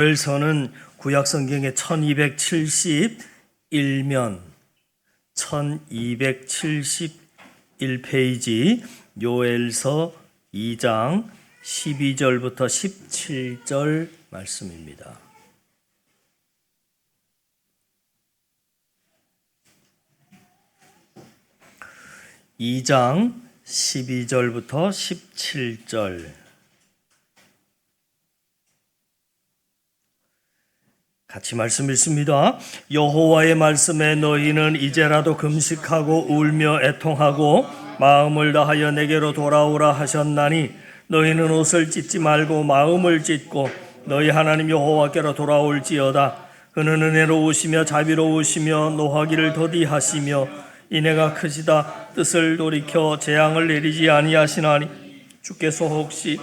요엘서는 구약성경의 1271면 1271페이지 요엘서 2장 12절부터 17절 말씀입니다. (2장) 12절부터 17절 같이 말씀 읽습니다. 여호와의 말씀에 너희는 이제라도 금식하고 울며 애통하고 마음을 다하여 내게로 돌아오라 하셨나니 너희는 옷을 찢지 말고 마음을 찢고 너희 하나님 여호와께로 돌아올지어다. 그는 은혜로우시며 자비로우시며 노하기를 더디하시며 인애가 크시다. 뜻을 돌이켜 재앙을 내리지 아니하시나니 주께서 혹시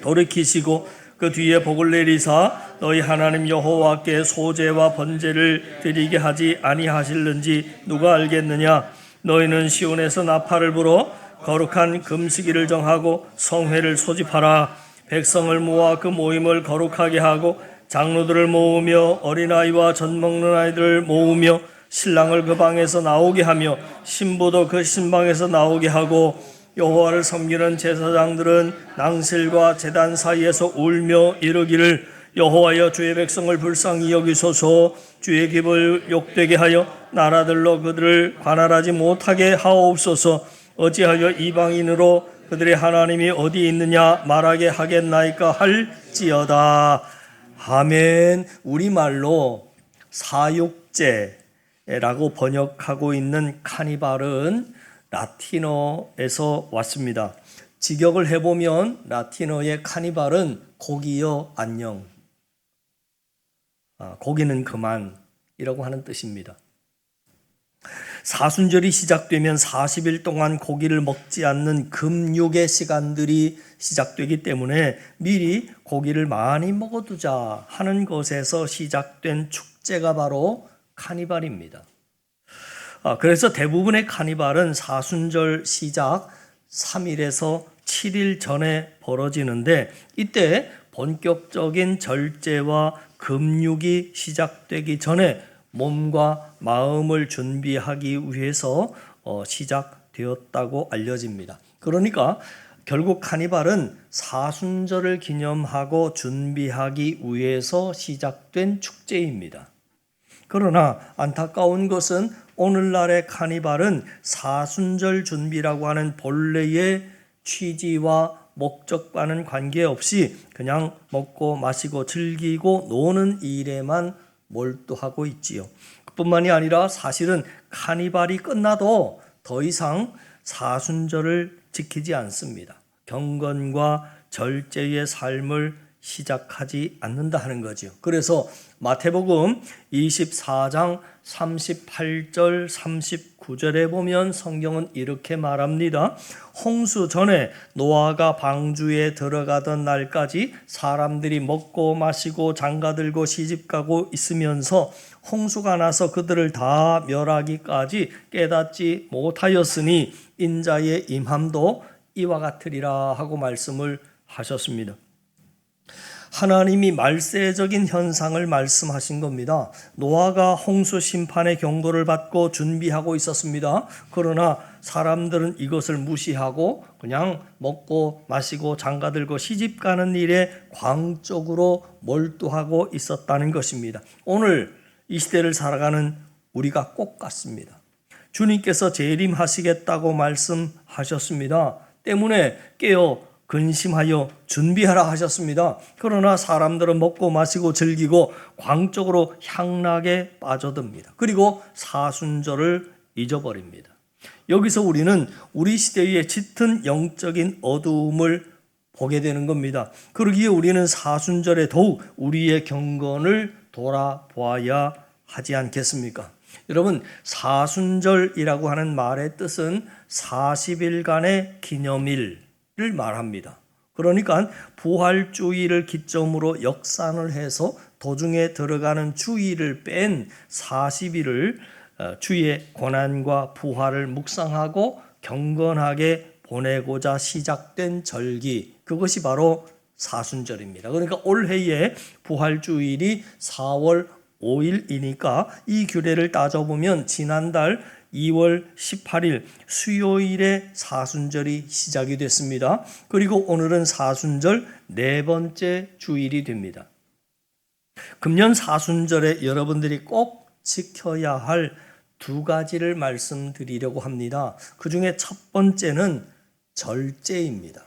돌이키시고 그 뒤에 복을 내리사 너희 하나님 여호와께 소제와 번제를 드리게 하지 아니하실는지 누가 알겠느냐. 너희는 시온에서 나팔을 불어 거룩한 금식일을 정하고 성회를 소집하라. 백성을 모아 그 모임을 거룩하게 하고 장로들을 모으며 어린아이와 젖먹는 아이들을 모으며 신랑을 그 방에서 나오게 하며 신부도 그 신방에서 나오게 하고 여호와를 섬기는 제사장들은 낭실과 제단 사이에서 울며 이르기를 여호와여 주의 백성을 불쌍히 여기소서. 주의 기업을 욕되게 하여 나라들로 그들을 관할하지 못하게 하옵소서. 어찌하여 이방인으로 그들의 하나님이 어디 있느냐 말하게 하겠나이까 할지어다. 아멘. 우리말로 사육제라고 번역하고 있는 카니발은 라틴어에서 왔습니다. 직역을 해보면 라틴어의 카니발은 고기여 안녕, 고기는 그만이라고 하는 뜻입니다. 사순절이 시작되면 40일 동안 고기를 먹지 않는 금육의 시간들이 시작되기 때문에 미리 고기를 많이 먹어두자 하는 것에서 시작된 축제가 바로 카니발입니다. 그래서 대부분의 카니발은 사순절 시작 3일에서 7일 전에 벌어지는데 이때 본격적인 절제와 금육이 시작되기 전에 몸과 마음을 준비하기 위해서 시작되었다고 알려집니다. 그러니까 결국 카니발은 사순절을 기념하고 준비하기 위해서 시작된 축제입니다. 그러나 안타까운 것은 오늘날의 카니발은 사순절 준비라고 하는 본래의 취지와 목적과는 관계없이 그냥 먹고 마시고 즐기고 노는 일에만 몰두하고 있지요. 그뿐만이 아니라 사실은 카니발이 끝나도 더 이상 사순절을 지키지 않습니다. 경건과 절제의 삶을 시작하지 않는다 하는 거죠. 그래서 마태복음 24장 38절 39절에 보면 성경은 이렇게 말합니다. 홍수 전에 노아가 방주에 들어가던 날까지 사람들이 먹고 마시고 장가들고 시집가고 있으면서 홍수가 나서 그들을 다 멸하기까지 깨닫지 못하였으니 인자의 임함도 이와 같으리라 하고 말씀을 하셨습니다. 하나님이 말세적인 현상을 말씀하신 겁니다. 노아가 홍수 심판의 경고를 받고 준비하고 있었습니다. 그러나 사람들은 이것을 무시하고 그냥 먹고 마시고 장가들고 시집가는 일에 광적으로 몰두하고 있었다는 것입니다. 오늘 이 시대를 살아가는 우리가 꼭 같습니다. 주님께서 재림하시겠다고 말씀하셨습니다. 때문에 깨어 근심하여 준비하라 하셨습니다. 그러나 사람들은 먹고 마시고 즐기고 광적으로 향락에 빠져듭니다. 그리고 사순절을 잊어버립니다. 여기서 우리는 우리 시대의 짙은 영적인 어두움을 보게 되는 겁니다. 그러기에 우리는 사순절에 더욱 우리의 경건을 돌아보아야 하지 않겠습니까? 여러분, 사순절이라고 하는 말의 뜻은 40일간의 기념일 를 말합니다. 그러니까 부활주의를 기점으로 역산을 해서 도중에 들어가는 주일을 뺀 40일을 주의 고난과 부활을 묵상하고 경건하게 보내고자 시작된 절기, 그것이 바로 사순절입니다. 그러니까 올해의 부활주일이 4월 5일이니까 이 규례를 따져보면 지난달 2월 18일 수요일에 사순절이 시작이 됐습니다. 그리고 오늘은 사순절 네 번째 주일이 됩니다. 금년 사순절에 여러분들이 꼭 지켜야 할 두 가지를 말씀드리려고 합니다. 그 중에 첫 번째는 절제입니다.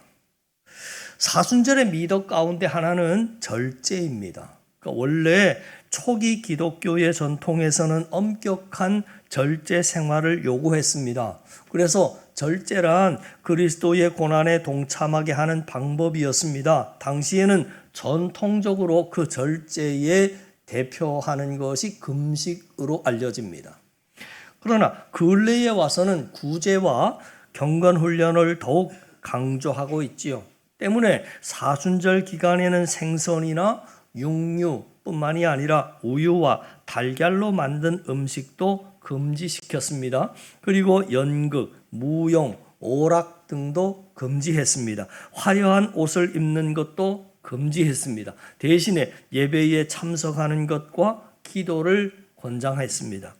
사순절의 미덕 가운데 하나는 절제입니다. 그러니까 원래 초기 기독교의 전통에서는 엄격한 절제 생활을 요구했습니다. 그래서 절제란 그리스도의 고난에 동참하게 하는 방법이었습니다. 당시에는 전통적으로 그 절제에 대표하는 것이 금식으로 알려집니다. 그러나 근래에 와서는 구제와 경건 훈련을 더욱 강조하고 있지요. 때문에 사순절 기간에는 생선이나 육류뿐만이 아니라 우유와 달걀로 만든 음식도 금지시켰습니다. 그리고 연극, 무용, 오락 등도 금지했습니다. 화려한 옷을 입는 것도 금지했습니다. 대신에 예배에 참석하는 것과 기도를 권장했습니다.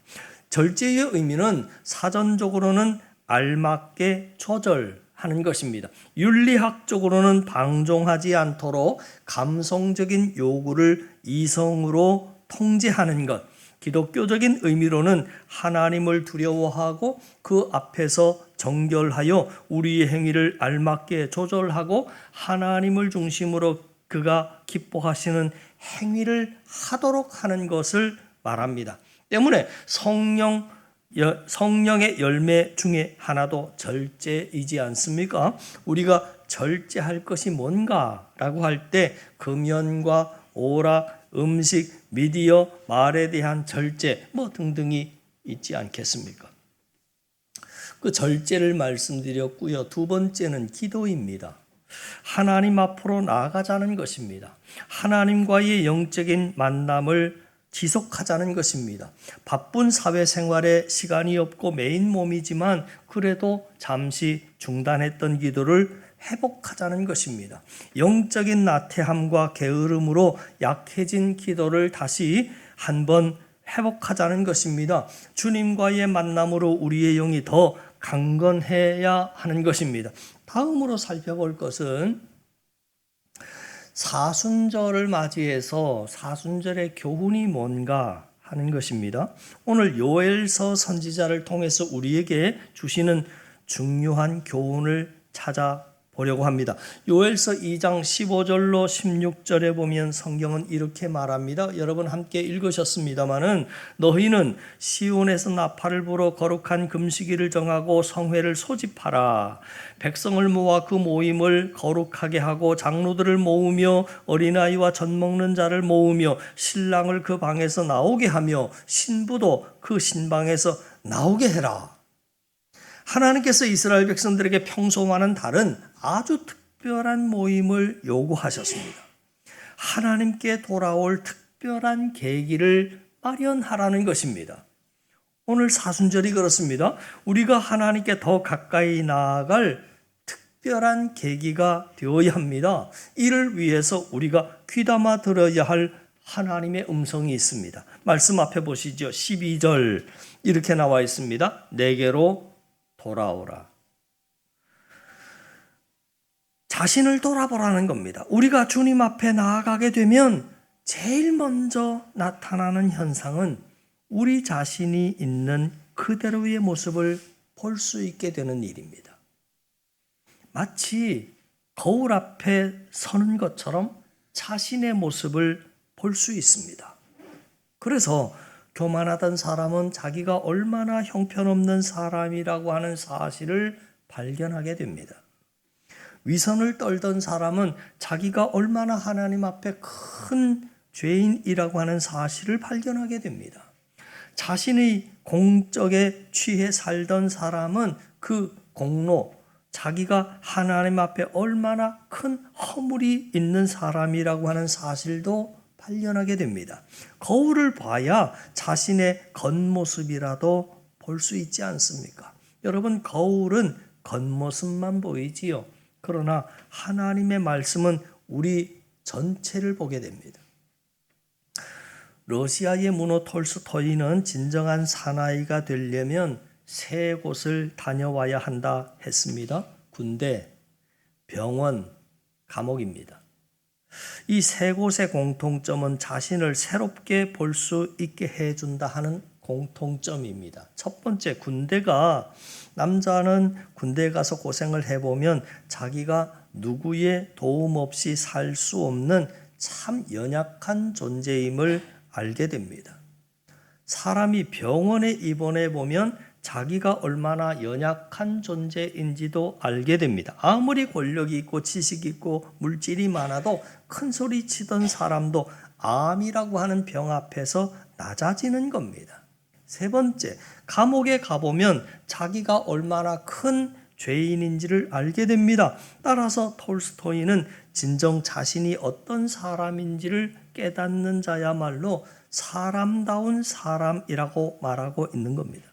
절제의 의미는 사전적으로는 알맞게 조절하는 것입니다. 윤리학적으로는 방종하지 않도록 감성적인 요구를 이성으로 통제하는 것, 기독교적인 의미로는 하나님을 두려워하고 그 앞에서 정결하여 우리의 행위를 알맞게 조절하고 하나님을 중심으로 그가 기뻐하시는 행위를 하도록 하는 것을 말합니다. 때문에 성령의 열매 중에 하나도 절제이지 않습니까? 우리가 절제할 것이 뭔가라고 할 때 금연과 오락, 음식, 미디어, 말에 대한 절제 등등이 있지 않겠습니까? 그 절제를 말씀드렸고요. 두 번째는 기도입니다. 하나님 앞으로 나아가자는 것입니다. 하나님과의 영적인 만남을 지속하자는 것입니다. 바쁜 사회생활에 시간이 없고 메인 몸이지만 그래도 잠시 중단했던 기도를 회복하자는 것입니다. 영적인 나태함과 게으름으로 약해진 기도를 다시 한번 회복하자는 것입니다. 주님과의 만남으로 우리의 영이 더 강건해야 하는 것입니다. 다음으로 살펴볼 것은 사순절을 맞이해서 사순절의 교훈이 뭔가 하는 것입니다. 오늘 요엘서 선지자를 통해서 우리에게 주시는 중요한 교훈을 찾아보려고 합니다. 요엘서 2장 15절로 16절에 보면 성경은 이렇게 말합니다. 여러분 함께 읽으셨습니다마는 너희는 시온에서 나팔을 불어 거룩한 금식일을 정하고 성회를 소집하라. 백성을 모아 그 모임을 거룩하게 하고 장로들을 모으며 어린아이와 젖 먹는 자를 모으며 신랑을 그 방에서 나오게 하며 신부도 그 신방에서 나오게 해라. 하나님께서 이스라엘 백성들에게 평소와는 다른 아주 특별한 모임을 요구하셨습니다. 하나님께 돌아올 특별한 계기를 마련하라는 것입니다. 오늘 사순절이 그렇습니다. 우리가 하나님께 더 가까이 나아갈 특별한 계기가 되어야 합니다. 이를 위해서 우리가 귀담아 들어야 할 하나님의 음성이 있습니다. 말씀 앞에 보시죠. 12절 이렇게 나와 있습니다. 내게로 돌아오라. 자신을 돌아보라는 겁니다. 우리가 주님 앞에 나아가게 되면 제일 먼저 나타나는 현상은 우리 자신이 있는 그대로의 모습을 볼 수 있게 되는 일입니다. 마치 거울 앞에 서는 것처럼 자신의 모습을 볼 수 있습니다. 그래서 교만하던 사람은 자기가 얼마나 형편없는 사람이라고 하는 사실을 발견하게 됩니다. 위선을 떨던 사람은 자기가 얼마나 하나님 앞에 큰 죄인이라고 하는 사실을 발견하게 됩니다. 자신의 공적에 취해 살던 사람은 그 공로, 자기가 하나님 앞에 얼마나 큰 허물이 있는 사람이라고 하는 사실도 발견하게 됩니다. 거울을 봐야 자신의 겉모습이라도 볼 수 있지 않습니까? 여러분, 거울은 겉모습만 보이지요. 그러나 하나님의 말씀은 우리 전체를 보게 됩니다. 러시아의 문호 톨스토이는 진정한 사나이가 되려면 세 곳을 다녀와야 한다 했습니다. 군대, 병원, 감옥입니다. 이 세 곳의 공통점은 자신을 새롭게 볼 수 있게 해준다 하는 공통점입니다. 첫 번째, 남자는 군대에 가서 고생을 해보면 자기가 누구의 도움 없이 살 수 없는 참 연약한 존재임을 알게 됩니다. 사람이 병원에 입원해 보면 자기가 얼마나 연약한 존재인지도 알게 됩니다. 아무리 권력이 있고 지식이 있고 물질이 많아도 큰 소리 치던 사람도 암이라고 하는 병 앞에서 낮아지는 겁니다. 세 번째, 감옥에 가보면 자기가 얼마나 큰 죄인인지를 알게 됩니다. 따라서 톨스토이는 진정 자신이 어떤 사람인지를 깨닫는 자야말로 사람다운 사람이라고 말하고 있는 겁니다.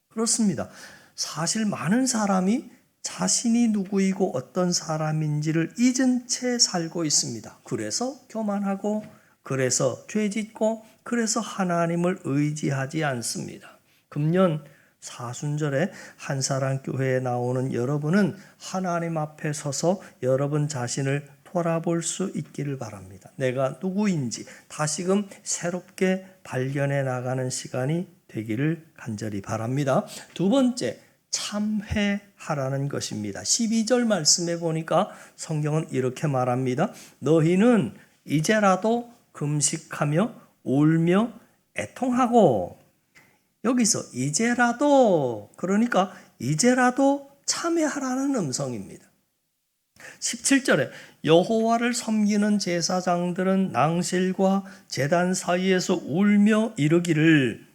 그렇습니다. 사실 많은 사람이 자신이 누구이고 어떤 사람인지를 잊은 채 살고 있습니다. 그래서 교만하고, 그래서 죄짓고, 그래서 하나님을 의지하지 않습니다. 금년 사순절에 한사랑교회에 나오는 여러분은 하나님 앞에 서서 여러분 자신을 돌아볼 수 있기를 바랍니다. 내가 누구인지 다시금 새롭게 발견해 나가는 시간이 되기를 간절히 바랍니다. 두 번째, 참회하라는 것입니다. 12절 말씀에 보니까 성경은 이렇게 말합니다. 너희는 이제라도 금식하며 울며 애통하고. 여기서 이제라도, 그러니까 이제라도 참회하라는 음성입니다. 17절에 여호와를 섬기는 제사장들은 낭실과 제단 사이에서 울며 이르기를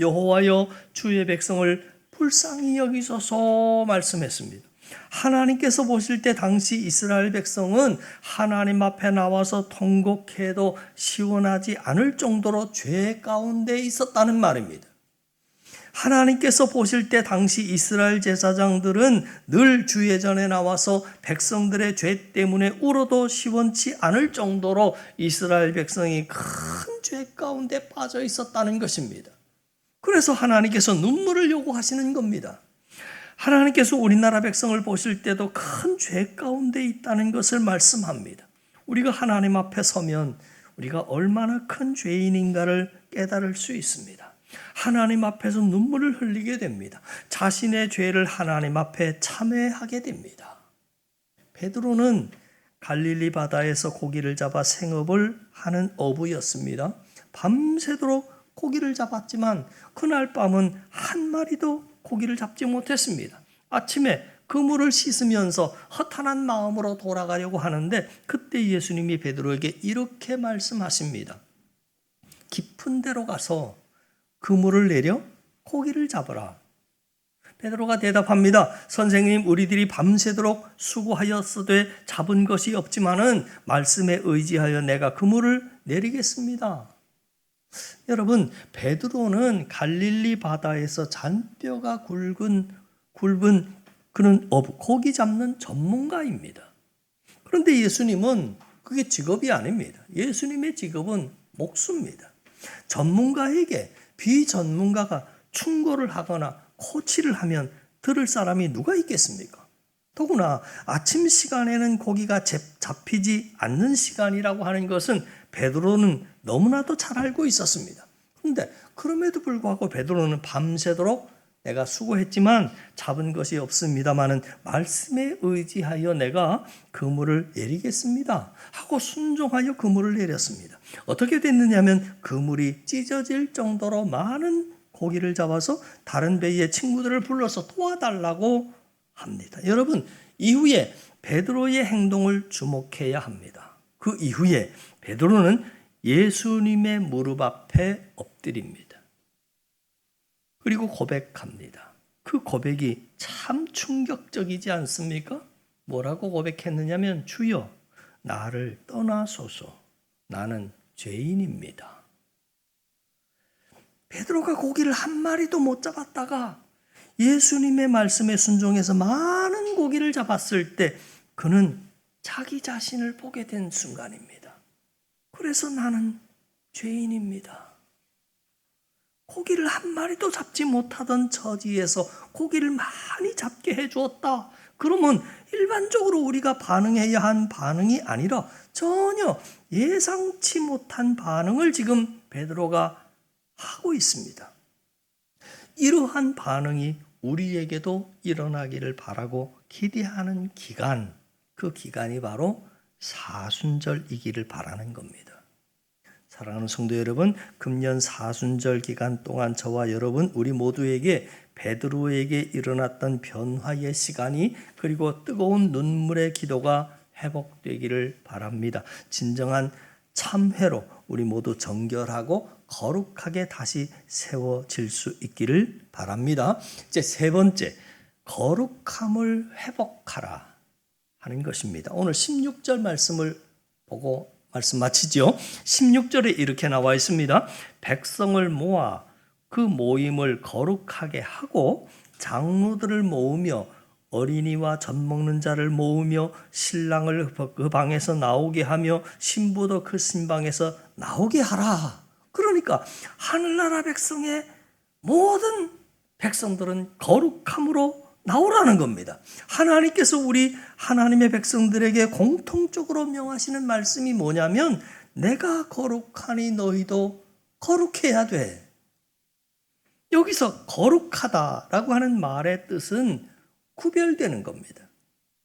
여호와여 주의 백성을 불쌍히 여기소서 말씀했습니다. 하나님께서 보실 때 당시 이스라엘 백성은 하나님 앞에 나와서 통곡해도 시원하지 않을 정도로 죄 가운데 있었다는 말입니다. 하나님께서 보실 때 당시 이스라엘 제사장들은 늘 주예전에 나와서 백성들의 죄 때문에 울어도 시원치 않을 정도로 이스라엘 백성이 큰 죄 가운데 빠져 있었다는 것입니다. 그래서 하나님께서 눈물을 요구하시는 겁니다. 하나님께서 우리나라 백성을 보실 때도 큰 죄 가운데 있다는 것을 말씀합니다. 우리가 하나님 앞에 서면 우리가 얼마나 큰 죄인인가를 깨달을 수 있습니다. 하나님 앞에서 눈물을 흘리게 됩니다. 자신의 죄를 하나님 앞에 참회하게 됩니다. 베드로는 갈릴리 바다에서 고기를 잡아 생업을 하는 어부였습니다. 밤새도록 고기를 잡았지만 그날 밤은 한 마리도 고기를 잡지 못했습니다. 아침에 그물을 씻으면서 허탄한 마음으로 돌아가려고 하는데 그때 예수님이 베드로에게 이렇게 말씀하십니다. 깊은 데로 가서 그물을 내려 고기를 잡으라. 베드로가 대답합니다. 선생님, 우리들이 밤새도록 수고하였으되 잡은 것이 없지만은 말씀에 의지하여 내가 그물을 내리겠습니다. 여러분, 베드로는 갈릴리 바다에서 잔뼈가 굵은 그런 고기 잡는 전문가입니다. 그런데 예수님은 그게 직업이 아닙니다. 예수님의 직업은 목수입니다. 전문가에게 비전문가가 충고를 하거나 코치를 하면 들을 사람이 누가 있겠습니까? 더구나 아침 시간에는 고기가 잡히지 않는 시간이라고 하는 것은 베드로는 너무나도 잘 알고 있었습니다. 그런데 그럼에도 불구하고 베드로는 밤새도록 내가 수고했지만 잡은 것이 없습니다마는 말씀에 의지하여 내가 그물을 내리겠습니다 하고 순종하여 그물을 내렸습니다. 어떻게 됐느냐면 그물이 찢어질 정도로 많은 고기를 잡아서 다른 배의 친구들을 불러서 도와달라고 합니다. 여러분, 이후에 베드로의 행동을 주목해야 합니다. 그 이후에 베드로는 예수님의 무릎 앞에 엎드립니다. 그리고 고백합니다. 그 고백이 참 충격적이지 않습니까? 뭐라고 고백했느냐면 주여 나를 떠나소서 나는 죄인입니다. 베드로가 고기를 한 마리도 못 잡았다가 예수님의 말씀에 순종해서 많은 고기를 잡았을 때 그는 자기 자신을 보게 된 순간입니다. 그래서 나는 죄인입니다. 고기를 한 마리도 잡지 못하던 처지에서 고기를 많이 잡게 해주었다. 그러면 일반적으로 우리가 반응해야 한 반응이 아니라 전혀 예상치 못한 반응을 지금 베드로가 하고 있습니다. 이러한 반응이 우리에게도 일어나기를 바라고 기대하는 기간, 그 기간이 바로 사순절이기를 바라는 겁니다. 사랑하는 성도 여러분, 금년 사순절 기간 동안 저와 여러분 우리 모두에게 베드로에게 일어났던 변화의 시간이 그리고 뜨거운 눈물의 기도가 회복되기를 바랍니다. 진정한 참회로 우리 모두 정결하고 거룩하게 다시 세워질 수 있기를 바랍니다. 이제 세 번째, 거룩함을 회복하라 하는 것입니다. 오늘 16절 말씀을 보고 말씀 마치죠. 16절에 이렇게 나와 있습니다. 백성을 모아 그 모임을 거룩하게 하고 장로들을 모으며 어린이와 젖 먹는 자를 모으며 신랑을 그 방에서 나오게 하며 신부도 그 신방에서 나오게 하라. 그러니까 하늘나라 백성의 모든 백성들은 거룩함으로 나오라는 겁니다. 하나님께서 우리 하나님의 백성들에게 공통적으로 명하시는 말씀이 뭐냐면 내가 거룩하니 너희도 거룩해야 돼. 여기서 거룩하다라고 하는 말의 뜻은 구별되는 겁니다.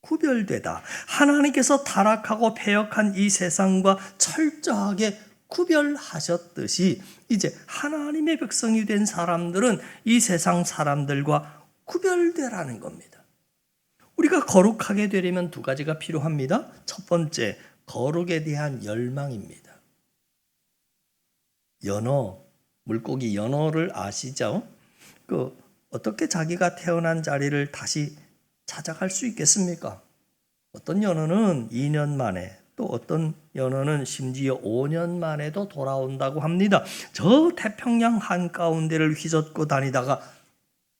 구별되다. 하나님께서 타락하고 패역한 이 세상과 철저하게 구별하셨듯이 이제 하나님의 백성이 된 사람들은 이 세상 사람들과 구별되라는 겁니다. 우리가 거룩하게 되려면 두 가지가 필요합니다. 첫 번째, 거룩에 대한 열망입니다. 연어, 물고기 연어를 아시죠? 어떻게 자기가 태어난 자리를 다시 찾아갈 수 있겠습니까? 어떤 연어는 2년 만에, 또 어떤 연어는 심지어 5년 만에도 돌아온다고 합니다. 저 태평양 한가운데를 휘젓고 다니다가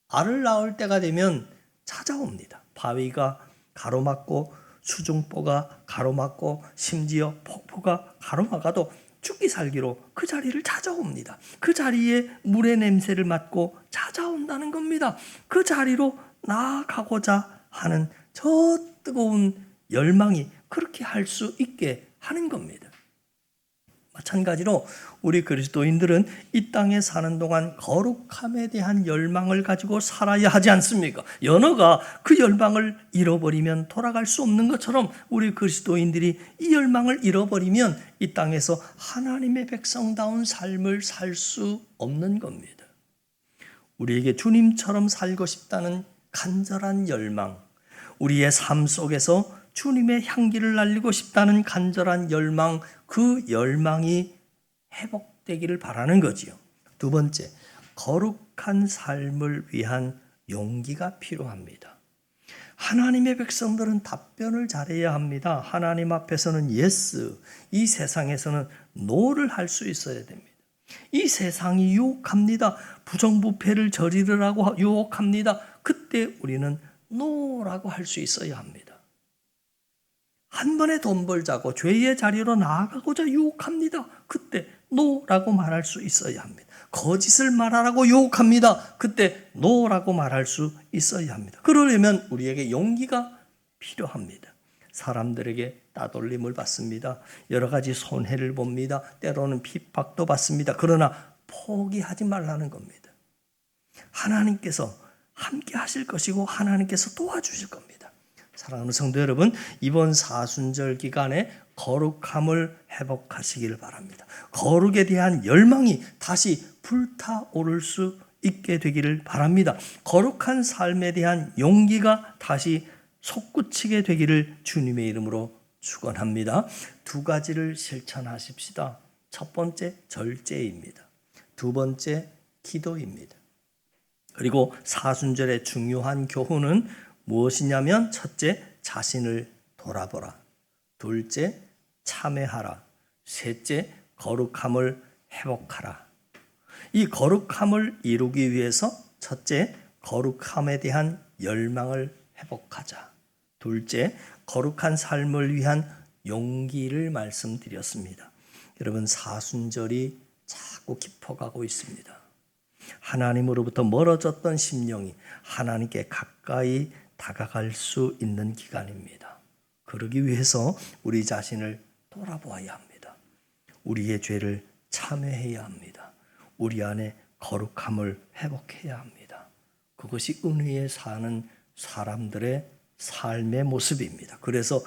알을 낳을 때가 되면 찾아옵니다. 바위가 가로막고 수중보가 가로막고 심지어 폭포가 가로막아도 죽기 살기로 그 자리를 찾아옵니다. 그 자리에 물의 냄새를 맡고 찾아온다는 겁니다. 그 자리로 나아가고자 하는 저 뜨거운 열망이 그렇게 할 수 있게 하는 겁니다. 마찬가지로 우리 그리스도인들은 이 땅에 사는 동안 거룩함에 대한 열망을 가지고 살아야 하지 않습니까? 연어가 그 열망을 잃어버리면 돌아갈 수 없는 것처럼 우리 그리스도인들이 이 열망을 잃어버리면 이 땅에서 하나님의 백성다운 삶을 살 수 없는 겁니다. 우리에게 주님처럼 살고 싶다는 간절한 열망, 우리의 삶 속에서 주님의 향기를 날리고 싶다는 간절한 열망, 그 열망이 회복되기를 바라는 거지요. 두 번째, 거룩한 삶을 위한 용기가 필요합니다. 하나님의 백성들은 답변을 잘해야 합니다. 하나님 앞에서는 yes, 이 세상에서는 no를 할 수 있어야 됩니다. 이 세상이 유혹합니다. 부정부패를 저지르라고 유혹합니다. 그때 우리는 no라고 할 수 있어야 합니다. 한 번에 돈 벌자고 죄의 자리로 나아가고자 유혹합니다. 그때 노라고 말할 수 있어야 합니다. 거짓을 말하라고 유혹합니다. 그때 노라고 말할 수 있어야 합니다. 그러려면 우리에게 용기가 필요합니다. 사람들에게 따돌림을 받습니다. 여러 가지 손해를 봅니다. 때로는 핍박도 받습니다. 그러나 포기하지 말라는 겁니다. 하나님께서 함께 하실 것이고 하나님께서 도와주실 겁니다. 사랑하는 성도 여러분, 이번 사순절 기간에 거룩함을 회복하시기를 바랍니다. 거룩에 대한 열망이 다시 불타오를 수 있게 되기를 바랍니다. 거룩한 삶에 대한 용기가 다시 솟구치게 되기를 주님의 이름으로 축원합니다. 두 가지를 실천하십시다. 첫 번째, 절제입니다. 두 번째, 기도입니다. 그리고 사순절의 중요한 교훈은 무엇이냐면 첫째, 자신을 돌아보라. 둘째, 참회하라. 셋째, 거룩함을 회복하라. 이 거룩함을 이루기 위해서 첫째, 거룩함에 대한 열망을 회복하자. 둘째, 거룩한 삶을 위한 용기를 말씀드렸습니다. 여러분, 사순절이 자꾸 깊어가고 있습니다. 하나님으로부터 멀어졌던 심령이 하나님께 가까이 다가갈 수 있는 기간입니다. 그러기 위해서 우리 자신을 돌아보아야 합니다. 우리의 죄를 참회해야 합니다. 우리 안에 거룩함을 회복해야 합니다. 그것이 은혜에 사는 사람들의 삶의 모습입니다. 그래서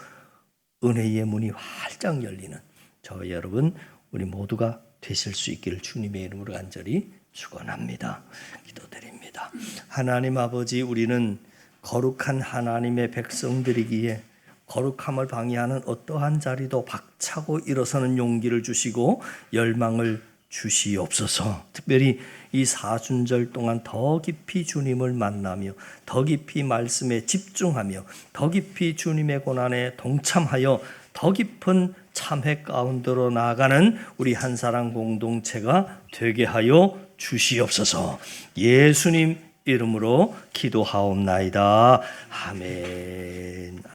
은혜의 문이 활짝 열리는 저 여러분, 우리 모두가 되실 수 있기를 주님의 이름으로 간절히 축원합니다. 기도드립니다. 하나님 아버지, 우리는 거룩한 하나님의 백성들이기에 거룩함을 방해하는 어떠한 자리도 박차고 일어서는 용기를 주시고 열망을 주시옵소서. 특별히 이 사순절 동안 더 깊이 주님을 만나며 더 깊이 말씀에 집중하며 더 깊이 주님의 고난에 동참하여 더 깊은 참회 가운데로 나아가는 우리 한사랑 공동체가 되게 하여 주시옵소서. 예수님 이름으로 기도하옵나이다. 아멘.